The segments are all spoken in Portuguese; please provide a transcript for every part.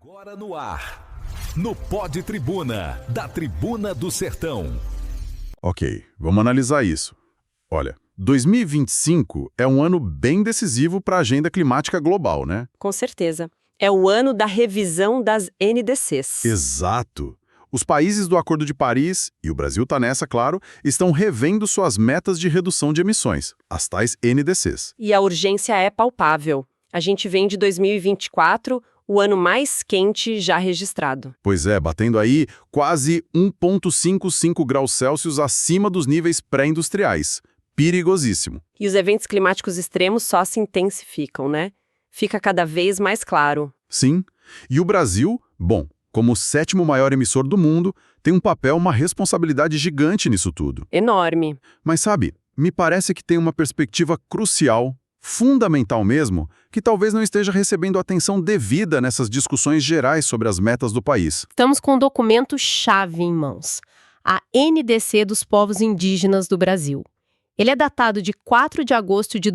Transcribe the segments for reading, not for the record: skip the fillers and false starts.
Agora no ar, no Pod Tribuna, da Tribuna do Sertão. Ok, vamos analisar isso. Olha, 2025 é um ano bem decisivo para a agenda climática global, né? Com certeza. É o ano da revisão das NDCs. Exato. Os países do Acordo de Paris, e o Brasil está nessa, claro, estão revendo suas metas de redução de emissões, as tais NDCs. E a urgência é palpável. A gente vem de 2024, o ano mais quente já registrado. Pois é, batendo aí quase 1,55 graus Celsius acima dos níveis pré-industriais. Perigosíssimo. E os eventos climáticos extremos só se intensificam, né? Fica cada vez mais claro. Sim. E o Brasil, bom, como o 7º maior emissor do mundo, tem um papel, uma responsabilidade gigante nisso tudo. Enorme. Mas sabe, me parece que tem uma perspectiva crucial, fundamental mesmo, que talvez não esteja recebendo atenção devida nessas discussões gerais sobre as metas do país. Estamos com um documento-chave em mãos, a NDC dos Povos Indígenas do Brasil. Ele é datado de 4 de agosto de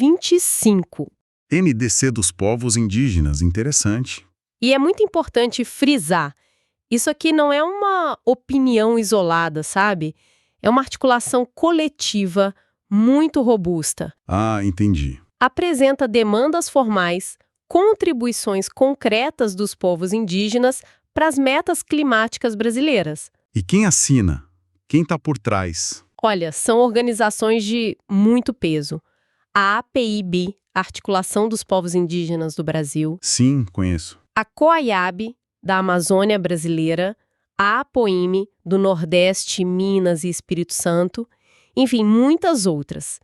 2025. NDC dos Povos Indígenas, interessante. E é muito importante frisar, isso aqui não é uma opinião isolada, sabe? É uma articulação coletiva muito robusta. Ah, entendi. Apresenta demandas formais, contribuições concretas dos povos indígenas para as metas climáticas brasileiras. E quem assina? Quem está por trás? Olha, são organizações de muito peso. A APIB, Articulação dos Povos Indígenas do Brasil, Sim, conheço. a COAIAB, da Amazônia Brasileira, a APOIME, do Nordeste, Minas e Espírito Santo, enfim, muitas outras.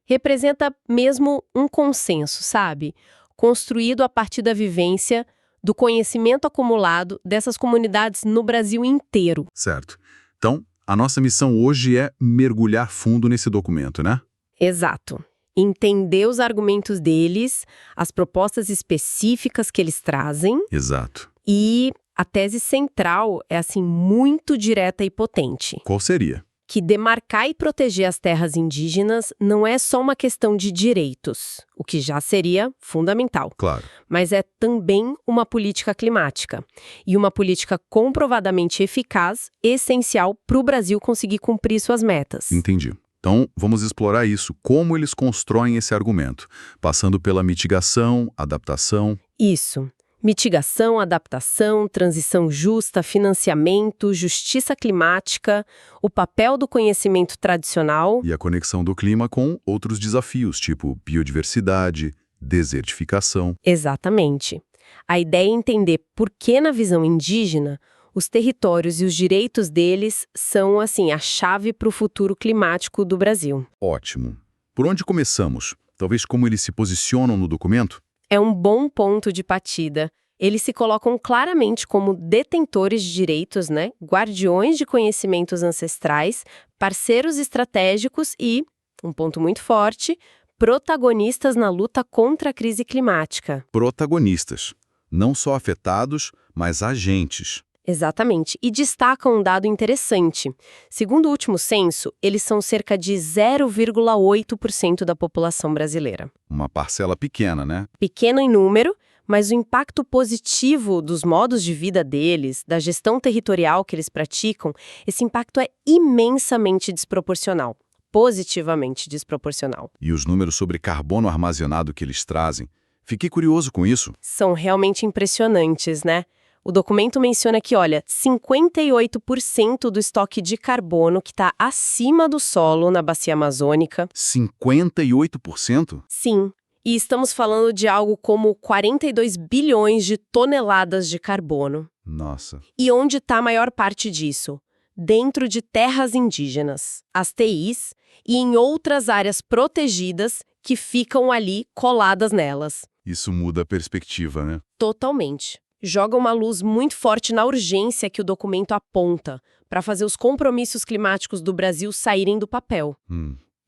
Representa mesmo um consenso, sabe? Construído a partir da vivência, do conhecimento acumulado dessas comunidades no Brasil inteiro. Certo. Então, a nossa missão hoje é mergulhar fundo nesse documento, né? Exato. Entender os argumentos deles, as propostas específicas que eles trazem. Exato. E a tese central é, assim, muito direta e potente. Qual seria? Que demarcar e proteger as terras indígenas não é só uma questão de direitos, o que já seria fundamental, Claro. mas é também uma política climática. E uma política comprovadamente eficaz, essencial para o Brasil conseguir cumprir suas metas. Entendi. Então, vamos explorar isso, como eles constroem esse argumento, passando pela mitigação, adaptação. Isso. Mitigação, adaptação, transição justa, financiamento, justiça climática, o papel do conhecimento tradicional. E a conexão do clima com outros desafios, tipo biodiversidade, desertificação. Exatamente. A ideia é entender por que, na visão indígena, os territórios e os direitos deles são, assim, a chave para o futuro climático do Brasil. Ótimo. Por onde começamos? Talvez como eles se posicionam no documento? É um bom ponto de partida. Eles se colocam claramente como detentores de direitos, né? Guardiões de conhecimentos ancestrais, parceiros estratégicos e, um ponto muito forte, protagonistas na luta contra a crise climática. Protagonistas. Não só afetados, mas agentes. Exatamente. E destacam um dado interessante. Segundo o último censo, eles são cerca de 0,8% da população brasileira. Uma parcela pequena, né? Pequeno em número, mas o impacto positivo dos modos de vida deles, da gestão territorial que eles praticam, esse impacto é imensamente desproporcional. Positivamente desproporcional. E os números sobre carbono armazenado que eles trazem? Fiquei curioso com isso. São realmente impressionantes, né? O documento menciona que, olha, 58% do estoque de carbono que está acima do solo na bacia amazônica. 58%? Sim, e estamos falando de algo como 42 bilhões de toneladas de carbono. Nossa. E onde está a maior parte disso? Dentro de terras indígenas, as TIs, e em outras áreas protegidas que ficam ali coladas nelas. Isso muda a perspectiva, né? Totalmente. Joga uma luz muito forte na urgência que o documento aponta para fazer os compromissos climáticos do Brasil saírem do papel.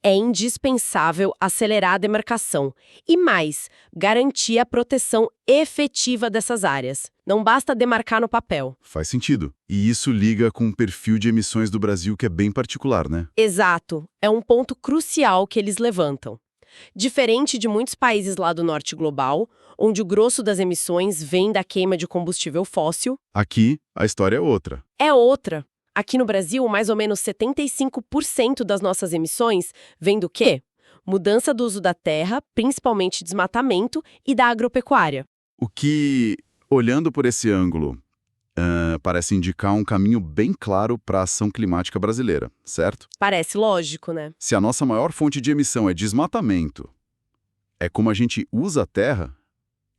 É indispensável acelerar a demarcação e, mais, garantir a proteção efetiva dessas áreas. Não basta demarcar no papel. Faz sentido. E isso liga com o perfil de emissões do Brasil que é bem particular, né? Exato. É um ponto crucial que eles levantam. Diferente de muitos países lá do norte global, onde o grosso das emissões vem da queima de combustível fóssil. Aqui, a história é outra. É outra. Aqui no Brasil, mais ou menos 75% das nossas emissões vem do quê? Mudança do uso da terra, principalmente desmatamento, e da agropecuária. O que, olhando por esse ângulo, parece indicar um caminho bem claro para a ação climática brasileira, certo? Parece lógico, né? Se a nossa maior fonte de emissão é desmatamento, é como a gente usa a terra,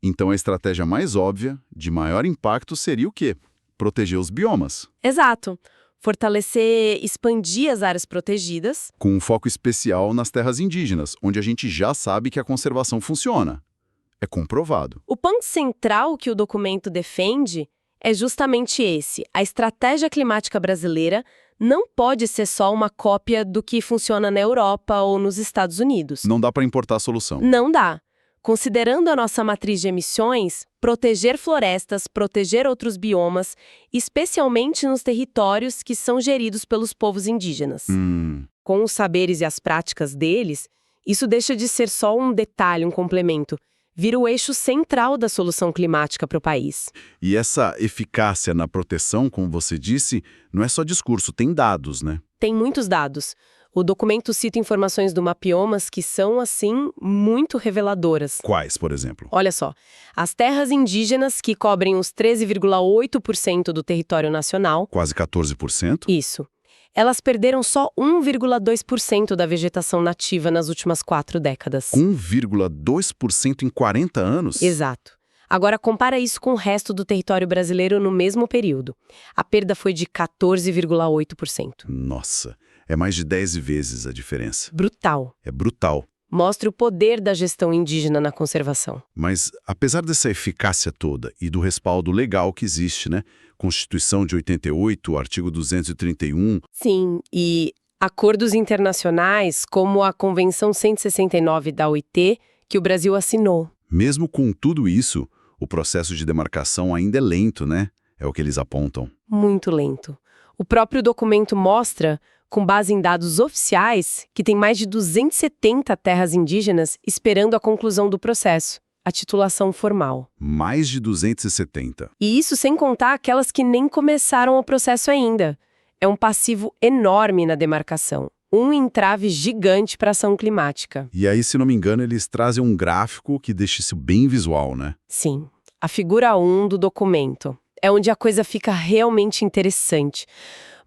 então a estratégia mais óbvia, de maior impacto, seria o quê? Proteger os biomas. Exato. Fortalecer, expandir as áreas protegidas. Com um foco especial nas terras indígenas, onde a gente já sabe que a conservação funciona. É comprovado. O ponto central que o documento defende é justamente esse. A estratégia climática brasileira não pode ser só uma cópia do que funciona na Europa ou nos Estados Unidos. Não dá para importar a solução. Não dá. Considerando a nossa matriz de emissões, proteger florestas, proteger outros biomas, especialmente nos territórios que são geridos pelos povos indígenas. Com os saberes e as práticas deles, isso deixa de ser só um detalhe, um complemento. Vira o eixo central da solução climática para o país. E essa eficácia na proteção, como você disse, não é só discurso, tem dados, né? Tem muitos dados. O documento cita informações do Mapiomas que são, assim, muito reveladoras. Quais, por exemplo? Olha só, as terras indígenas, que cobrem uns 13,8% do território nacional. Quase 14%? Isso. Elas perderam só 1,2% da vegetação nativa nas últimas 4 décadas. 1,2% em 40 anos? Exato. Agora, compara isso com o resto do território brasileiro no mesmo período. A perda foi de 14,8%. Nossa, é mais de 10 vezes a diferença. Brutal. É brutal. Mostra o poder da gestão indígena na conservação. Mas, apesar dessa eficácia toda e do respaldo legal que existe, né? Constituição de 88, artigo 231... Sim, e acordos internacionais, como a Convenção 169 da OIT, que o Brasil assinou. Mesmo com tudo isso, o processo de demarcação ainda é lento, né? É o que eles apontam. Muito lento. O próprio documento mostra, com base em dados oficiais, que tem mais de 270 terras indígenas esperando a conclusão do processo, a titulação formal. Mais de 270. E isso sem contar aquelas que nem começaram o processo ainda. É um passivo enorme na demarcação. Um entrave gigante para a ação climática. E aí, se não me engano, eles trazem um gráfico que deixa isso bem visual, né? Sim. A figura 1 do documento. É onde a coisa fica realmente interessante.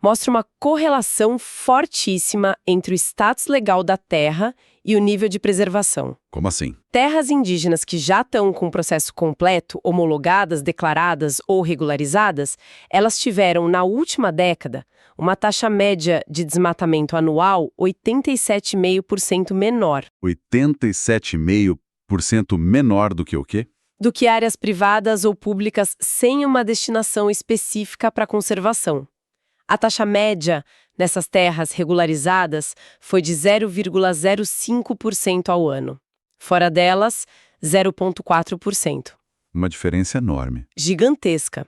Mostra uma correlação fortíssima entre o status legal da terra e o nível de preservação. Como assim? Terras indígenas que já estão com o processo completo, homologadas, declaradas ou regularizadas, elas tiveram, na última década, uma taxa média de desmatamento anual 87,5% menor. 87,5% menor do que o quê? Do que áreas privadas ou públicas sem uma destinação específica para conservação. A taxa média nessas terras regularizadas foi de 0,05% ao ano. Fora delas, 0,4%. Uma diferença enorme. Gigantesca.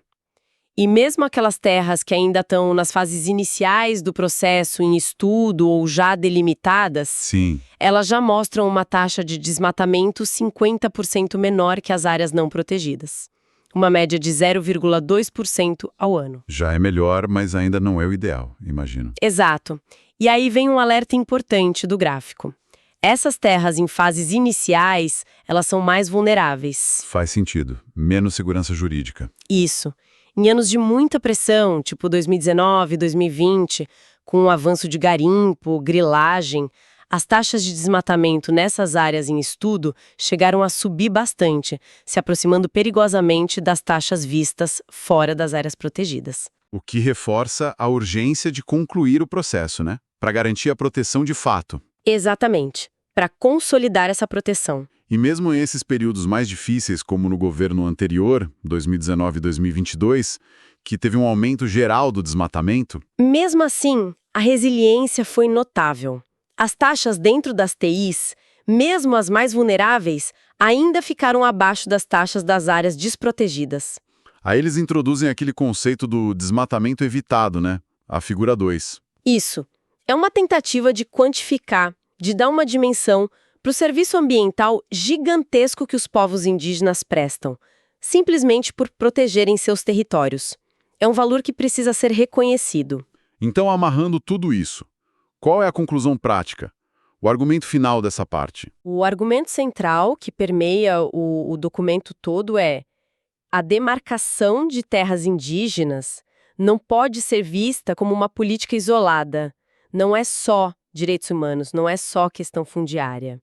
E mesmo aquelas terras que ainda estão nas fases iniciais do processo, em estudo ou já delimitadas, Sim. elas já mostram uma taxa de desmatamento 50% menor que as áreas não protegidas. Uma média de 0,2% ao ano. Já é melhor, mas ainda não é o ideal, imagino. Exato. E aí vem um alerta importante do gráfico. Essas terras em fases iniciais, elas são mais vulneráveis. Faz sentido. Menos segurança jurídica. Isso. Em anos de muita pressão, tipo 2019, 2020, com o avanço de garimpo, grilagem, as taxas de desmatamento nessas áreas em estudo chegaram a subir bastante, se aproximando perigosamente das taxas vistas fora das áreas protegidas. O que reforça a urgência de concluir o processo, né? Para garantir a proteção de fato. Exatamente. Para consolidar essa proteção. E mesmo em esses períodos mais difíceis, como no governo anterior, 2019 e 2022, que teve um aumento geral do desmatamento... Mesmo assim, a resiliência foi notável. As taxas dentro das TIs, mesmo as mais vulneráveis, ainda ficaram abaixo das taxas das áreas desprotegidas. Aí eles introduzem aquele conceito do desmatamento evitado, né? A figura 2. Isso. É uma tentativa de quantificar, de dar uma dimensão para o serviço ambiental gigantesco que os povos indígenas prestam, simplesmente por protegerem seus territórios. É um valor que precisa ser reconhecido. Então, amarrando tudo isso, qual é a conclusão prática? O argumento final dessa parte? O argumento central que permeia o documento todo é: a demarcação de terras indígenas não pode ser vista como uma política isolada. Não é só direitos humanos, não é só questão fundiária.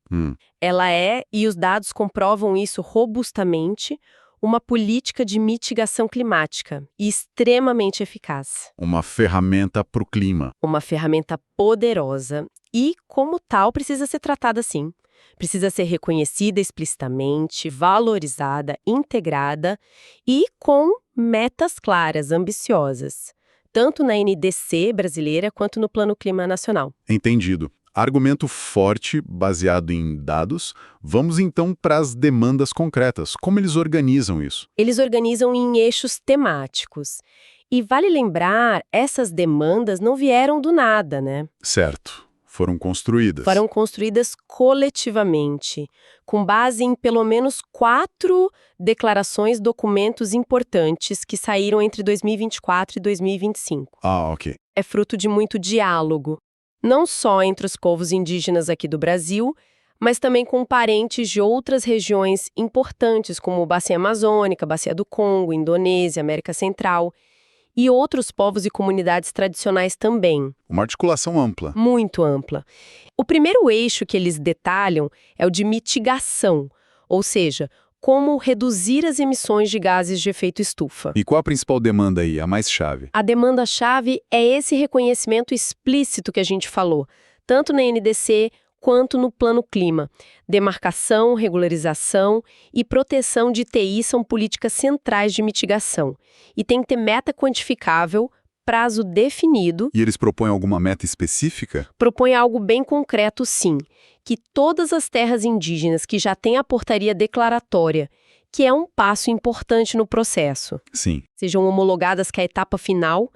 Ela é, e os dados comprovam isso robustamente, uma política de mitigação climática e extremamente eficaz. Uma ferramenta para o clima. Uma ferramenta poderosa e, como tal, precisa ser tratada assim. Precisa ser reconhecida explicitamente, valorizada, integrada e com metas claras, ambiciosas, tanto na NDC brasileira quanto no Plano Clima Nacional. Entendido. Argumento forte, baseado em dados. Vamos então para as demandas concretas. Como eles organizam isso? Eles organizam em eixos temáticos. E vale lembrar, essas demandas não vieram do nada, né? Certo. Foram construídas. Foram construídas coletivamente, com base em pelo menos 4 declarações, documentos importantes que saíram entre 2024 e 2025. Ah, ok. É fruto de muito diálogo, não só entre os povos indígenas aqui do Brasil, mas também com parentes de outras regiões importantes, como a Bacia Amazônica, Bacia do Congo, Indonésia, América Central, e outros povos e comunidades tradicionais também. Uma articulação ampla. Muito ampla. O primeiro eixo que eles detalham é o de mitigação, ou seja, como reduzir as emissões de gases de efeito estufa. E qual a principal demanda aí, a mais chave? A demanda-chave é esse reconhecimento explícito que a gente falou, tanto na NDC quanto no Plano Clima. Demarcação, regularização e proteção de TI são políticas centrais de mitigação. E tem que ter meta quantificável, prazo definido. E eles propõem alguma meta específica? Propõe algo bem concreto, sim, que todas as terras indígenas que já têm a portaria declaratória, que é um passo importante no processo, Sim. sejam homologadas com a etapa final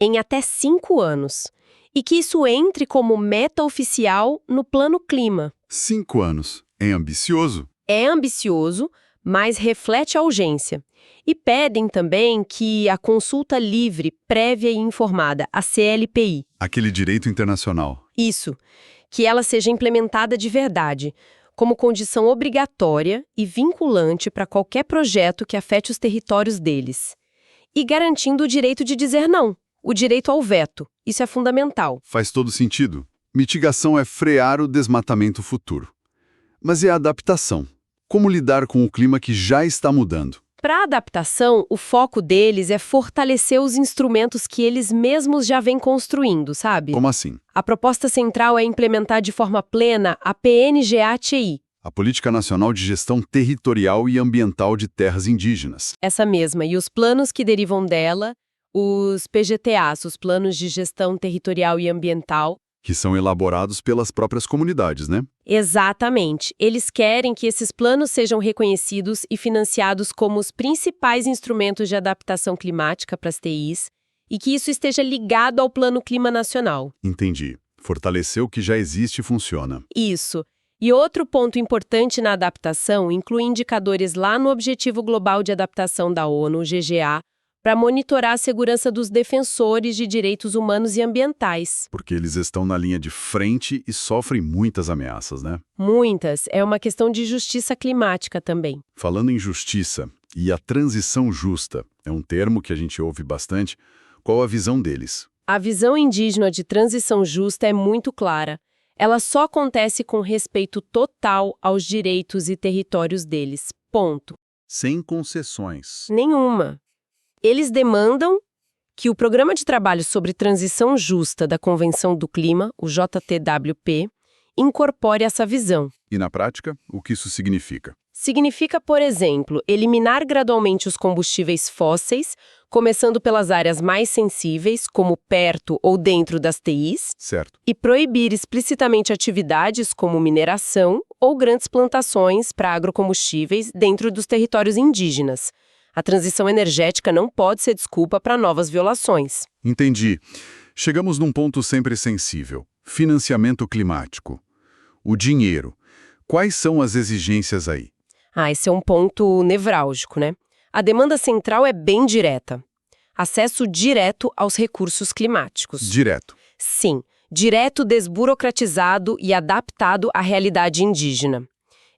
em até 5 anos. E que isso entre como meta oficial no Plano Clima. 5 anos. É ambicioso. É ambicioso, mas reflete a urgência. E pedem também que a consulta livre, prévia e informada, a CLPI. Aquele direito internacional. Isso, que ela seja implementada de verdade, como condição obrigatória e vinculante para qualquer projeto que afete os territórios deles. E garantindo o direito de dizer não. O direito ao veto. Isso é fundamental. Faz todo sentido. Mitigação é frear o desmatamento futuro. Mas e a adaptação? Como lidar com o clima que já está mudando? Para a adaptação, o foco deles é fortalecer os instrumentos que eles mesmos já vêm construindo, sabe? Como assim? A proposta central é implementar de forma plena a PNGA-TI. A Política Nacional de Gestão Territorial e Ambiental de Terras Indígenas. Essa mesma. E os planos que derivam dela, os PGTAs, os Planos de Gestão Territorial e Ambiental. Que são elaborados pelas próprias comunidades, né? Exatamente. Eles querem que esses planos sejam reconhecidos e financiados como os principais instrumentos de adaptação climática para as TIs e que isso esteja ligado ao Plano Clima Nacional. Entendi. Fortalecer o que já existe e funciona. Isso. E outro ponto importante na adaptação inclui indicadores lá no Objetivo Global de Adaptação da ONU, o GGA, para monitorar a segurança dos defensores de direitos humanos e ambientais. Porque eles estão na linha de frente e sofrem muitas ameaças, né? Muitas. É uma questão de justiça climática também. Falando em justiça e a transição justa, é um termo que a gente ouve bastante. Qual a visão deles? A visão indígena de transição justa é muito clara. Ela só acontece com respeito total aos direitos e territórios deles. Ponto. Sem concessões. Nenhuma. Eles demandam que o Programa de Trabalho sobre Transição Justa da Convenção do Clima, o JTWP, incorpore essa visão. E na prática, o que isso significa? Significa, por exemplo, eliminar gradualmente os combustíveis fósseis, começando pelas áreas mais sensíveis, como perto ou dentro das TIs, Certo. e proibir explicitamente atividades como mineração ou grandes plantações para agrocombustíveis dentro dos territórios indígenas. A transição energética não pode ser desculpa para novas violações. Entendi. Chegamos num ponto sempre sensível. Financiamento climático. O dinheiro. Quais são as exigências aí? Esse é um ponto nevrálgico, né? A demanda central é bem direta. Acesso direto aos recursos climáticos. Direto. Sim, direto, desburocratizado e adaptado à realidade indígena.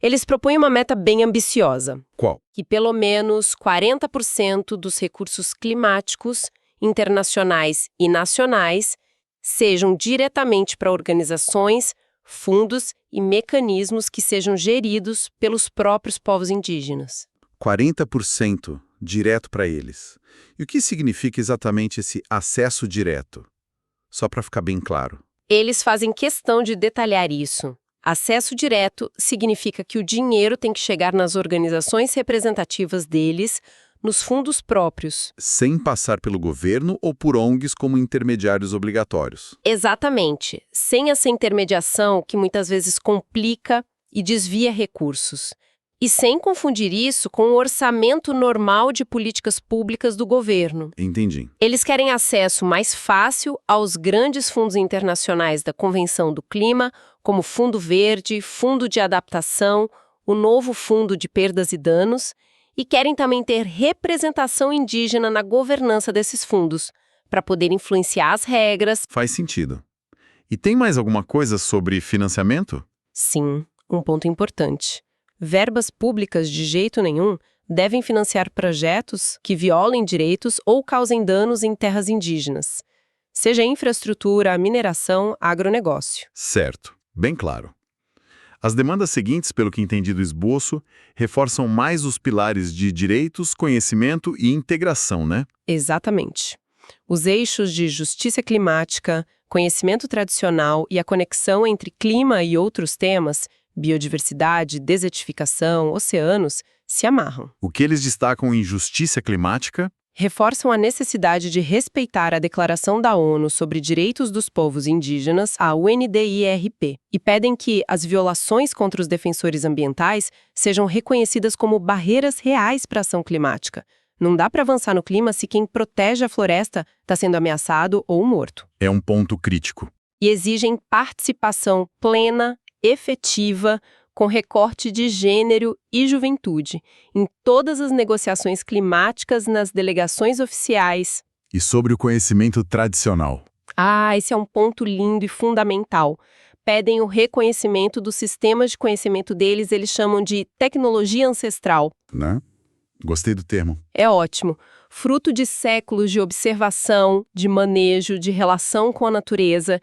Eles propõem uma meta bem ambiciosa, Qual? que pelo menos 40% dos recursos climáticos, internacionais e nacionais, sejam diretamente para organizações, fundos e mecanismos que sejam geridos pelos próprios povos indígenas. 40% direto para eles. E o que significa exatamente esse acesso direto? Só para ficar bem claro. Eles fazem questão de detalhar isso. Acesso direto significa que o dinheiro tem que chegar nas organizações representativas deles, nos fundos próprios. Sem passar pelo governo ou por ONGs como intermediários obrigatórios. Exatamente, sem essa intermediação que muitas vezes complica e desvia recursos. E sem confundir isso com o orçamento normal de políticas públicas do governo. Entendi. Eles querem acesso mais fácil aos grandes fundos internacionais da Convenção do Clima, como Fundo Verde, Fundo de Adaptação, o novo Fundo de Perdas e Danos, e querem também ter representação indígena na governança desses fundos, para poder influenciar as regras. Faz sentido. E tem mais alguma coisa sobre financiamento? Sim, um ponto importante. Verbas públicas de jeito nenhum devem financiar projetos que violem direitos ou causem danos em terras indígenas, seja infraestrutura, mineração, agronegócio. Certo, bem claro. As demandas seguintes, pelo que entendi do esboço, reforçam mais os pilares de direitos, conhecimento e integração, né? Exatamente. Os eixos de justiça climática, conhecimento tradicional e a conexão entre clima e outros temas, biodiversidade, desertificação, oceanos, se amarram. O que eles destacam em justiça climática? Reforçam a necessidade de respeitar a Declaração da ONU sobre Direitos dos Povos Indígenas, a UNDIRP, e pedem que as violações contra os defensores ambientais sejam reconhecidas como barreiras reais para a ação climática. Não dá para avançar no clima se quem protege a floresta está sendo ameaçado ou morto. É um ponto crítico. E exigem participação plena, efetiva, com recorte de gênero e juventude, em todas as negociações climáticas nas delegações oficiais. E sobre o conhecimento tradicional? Esse é um ponto lindo e fundamental. Pedem o reconhecimento dos sistemas de conhecimento deles, eles chamam de tecnologia ancestral. Né? Gostei do termo. É ótimo. Fruto de séculos de observação, de manejo, de relação com a natureza,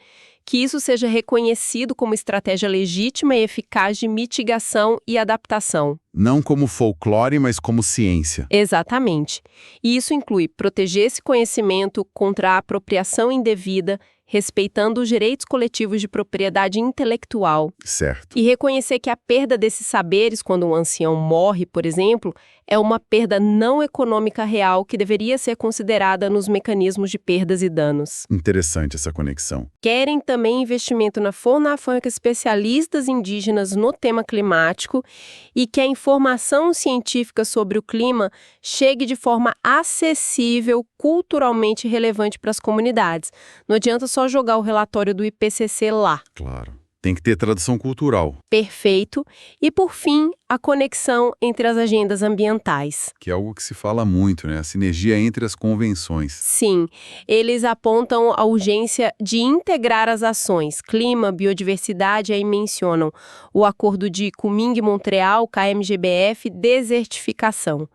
que isso seja reconhecido como estratégia legítima e eficaz de mitigação e adaptação. Não como folclore, mas como ciência. Exatamente. E isso inclui proteger esse conhecimento contra a apropriação indevida, respeitando os direitos coletivos de propriedade intelectual. Certo. E reconhecer que a perda desses saberes quando um ancião morre, por exemplo, é uma perda não econômica real que deveria ser considerada nos mecanismos de perdas e danos. Interessante essa conexão. Querem também investimento na formação de especialistas indígenas no tema climático e que a informação científica sobre o clima chegue de forma acessível, culturalmente relevante para as comunidades. Não adianta só jogar o relatório do IPCC lá. Claro. Tem que ter tradução cultural. Perfeito. E, por fim, a conexão entre as agendas ambientais. Que é algo que se fala muito, né? A sinergia entre as convenções. Sim, eles apontam a urgência de integrar as ações. Clima, biodiversidade, aí mencionam o Acordo de Kunming-Montreal, KMGBF, desertificação.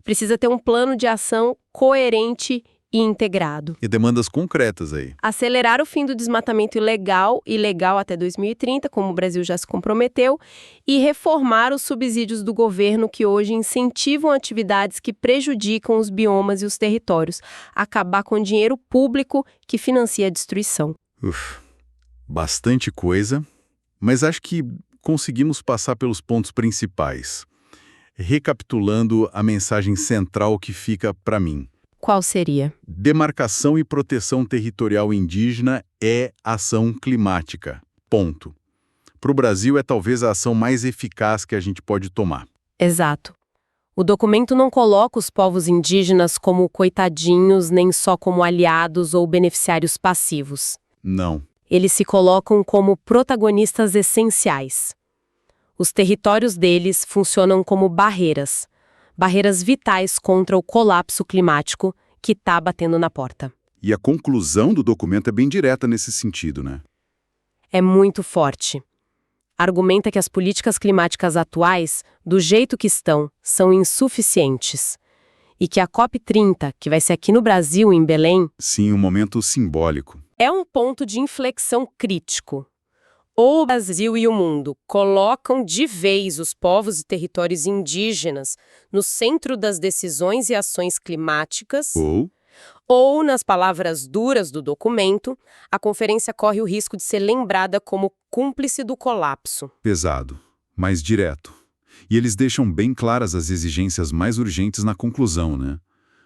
Precisa ter um plano de ação coerente e integrado. E demandas concretas aí. Acelerar o fim do desmatamento ilegal até 2030, como o Brasil já se comprometeu, e reformar os subsídios do governo que hoje incentivam atividades que prejudicam os biomas e os territórios, acabar com o dinheiro público que financia a destruição. Bastante coisa, mas acho que conseguimos passar pelos pontos principais. Recapitulando a mensagem central que fica para mim. Qual seria? Demarcação e proteção territorial indígena é ação climática. Ponto. Para o Brasil, é talvez a ação mais eficaz que a gente pode tomar. Exato. O documento não coloca os povos indígenas como coitadinhos, nem só como aliados ou beneficiários passivos. Não. Eles se colocam como protagonistas essenciais. Os territórios deles funcionam como barreiras. Barreiras vitais contra o colapso climático que está batendo na porta. E a conclusão do documento é bem direta nesse sentido, né? É muito forte. Argumenta que as políticas climáticas atuais, do jeito que estão, são insuficientes. E que a COP30, que vai ser aqui no Brasil, em Belém, Sim, um momento simbólico. é um ponto de inflexão crítico. Ou o Brasil e o mundo colocam de vez os povos e territórios indígenas no centro das decisões e ações climáticas, ou, nas palavras duras do documento, a conferência corre o risco de ser lembrada como cúmplice do colapso. Pesado, mas direto. E eles deixam bem claras as exigências mais urgentes na conclusão, né?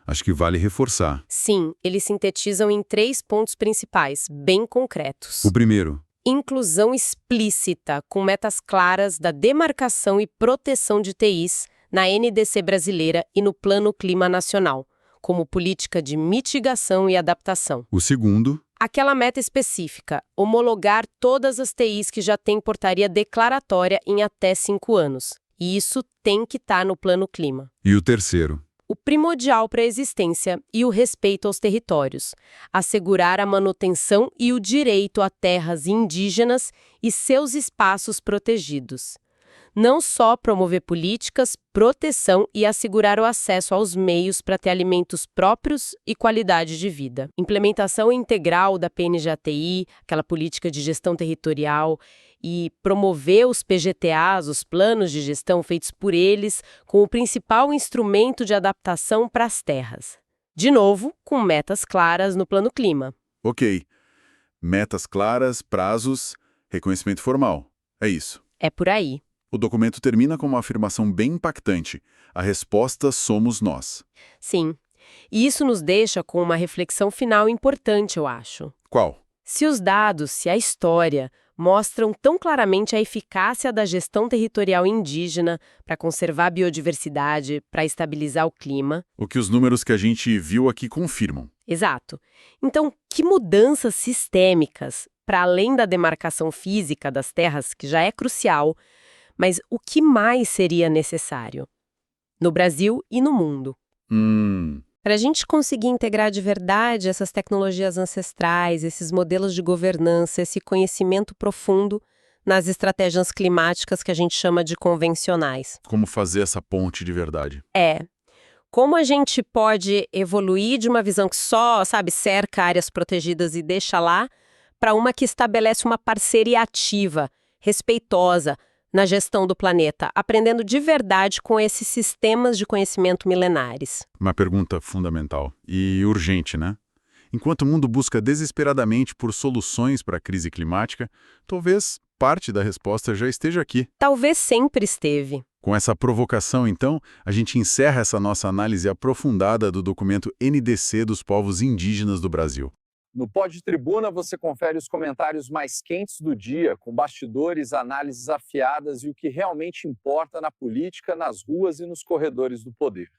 Acho que vale reforçar. Sim, eles sintetizam em 3 pontos principais, bem concretos. O primeiro, Inclusão explícita, com metas claras da demarcação e proteção de TIs na NDC brasileira e no Plano Clima Nacional, como política de mitigação e adaptação. o segundo, Aquela meta específica, homologar todas as TIs que já têm portaria declaratória em até 5 anos. E isso tem que estar no Plano Clima. e o terceiro. O primordial para a existência e o respeito aos territórios, assegurar a manutenção e o direito a terras indígenas e seus espaços protegidos. Não só promover políticas, proteção e assegurar o acesso aos meios para ter alimentos próprios e qualidade de vida. Implementação integral da PNGATI, aquela política de gestão territorial, e promover os PGTAs, os planos de gestão feitos por eles, como o principal instrumento de adaptação para as terras. De novo, com metas claras no Plano Clima. Ok. Metas claras, prazos, reconhecimento formal. É isso. É por aí. O documento termina com uma afirmação bem impactante. A resposta somos nós. Sim. E isso nos deixa com uma reflexão final importante, eu acho. Qual? Se os dados, se a história mostram tão claramente a eficácia da gestão territorial indígena para conservar a biodiversidade, para estabilizar o clima. O que os números que a gente viu aqui confirmam. Exato. Então, que mudanças sistêmicas, para além da demarcação física das terras, que já é crucial, mas o que mais seria necessário? No Brasil e no mundo. Para a gente conseguir integrar de verdade essas tecnologias ancestrais, esses modelos de governança, esse conhecimento profundo nas estratégias climáticas que a gente chama de convencionais. Como fazer essa ponte de verdade? Como a gente pode evoluir de uma visão que só, cerca áreas protegidas e deixa lá, para uma que estabelece uma parceria ativa, respeitosa, na gestão do planeta, aprendendo de verdade com esses sistemas de conhecimento milenares. Uma pergunta fundamental e urgente, né? Enquanto o mundo busca desesperadamente por soluções para a crise climática, talvez parte da resposta já esteja aqui. Talvez sempre esteve. Com essa provocação, então, a gente encerra essa nossa análise aprofundada do documento NDC dos povos indígenas do Brasil. No Pod Tribuna você confere os comentários mais quentes do dia, com bastidores, análises afiadas e o que realmente importa na política, nas ruas e nos corredores do poder.